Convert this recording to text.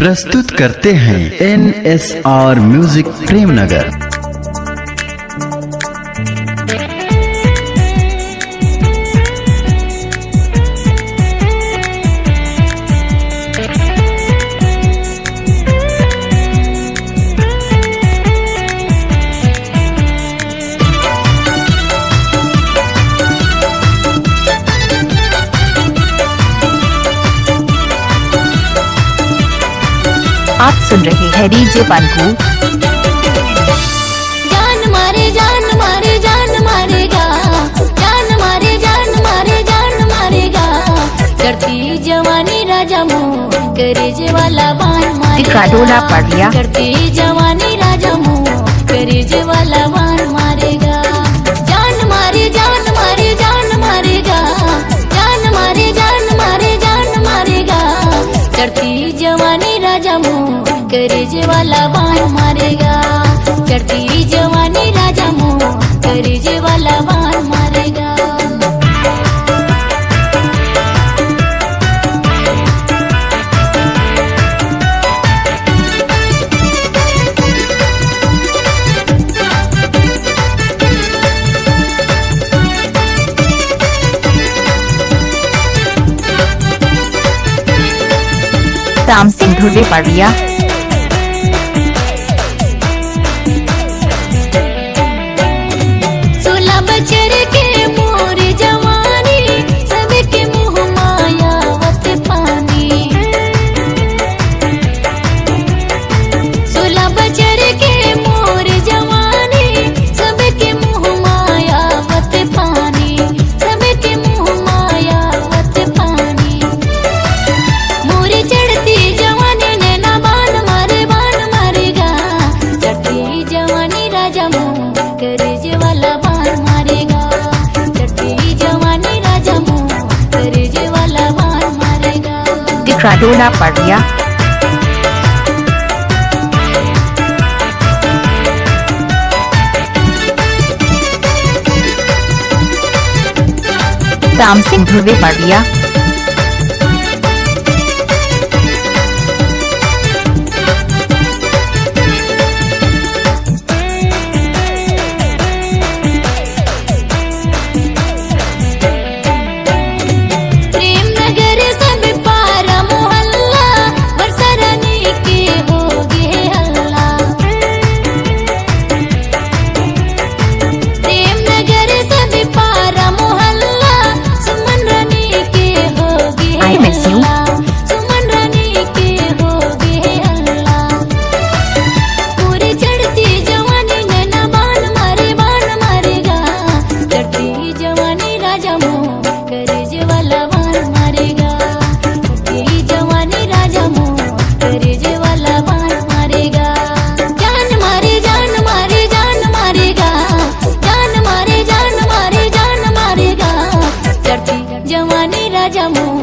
प्रस्तुत करते हैं NSR म्यूजिक प्रेमनगर। आप सुन रहे हैं डीजे पंकु। जान मारे जान मारे जान मारेगा, जान मारे जान मारे जान मारेगा। करती जवानी राजा मुँह करे जे वाला बान मारेगा। डोला पड़ गया। करती जवानी राजा मुँह करे जे वाला बान मारेगा। जान मारे जान मारे जान मारेगा, जान मारे जान मारे जान मारेगा। करती जवानी राजा मुँह करे जे वाला बान मारेगा। करती जवानी राजा मुँह करे जे वाला बान मारेगा। राम सिंह ढूंढे पड़िया। सोलह बचर के मोर जवानी, सबके मुँह मायावत पानी। 16 बचर के मोर जवानी, सबके मुँह मायावत पानी। सबके मुँह मायावत पानी। मोरी चढ़ती जवानी नैना बान मारेगा। चढ़ती जवानी राजा मुँह करे जे वाला बान मारेगा। चढ़ती जवानी राजा मुँह करे जे वाला बान मारेगा। डोला पड़ गया। राम सिंह ढूंढे पड़िया। प्रेम नगर सब पारा मोहल्ला, बरसरानी के होगे हल्ला। प्रेम नगर सब पारा मोहल्ला, सुमन रानी के होगे I miss you. हल्ला। सुमन रानी के होगे हल्ला। पूरी चढ़ती जवानी नैना बान मारेगा। चढ़ती जवानी राजा मुँह करे जे वाला बान मारेगा। चढ़ती जवानी राजा मुँह करे जे वाला बान मारेगा। जान मारे जान मारे जान मारेगा। जान मारे जान मारे जान मारेगा। चढ़ती जवानी राजा मुँह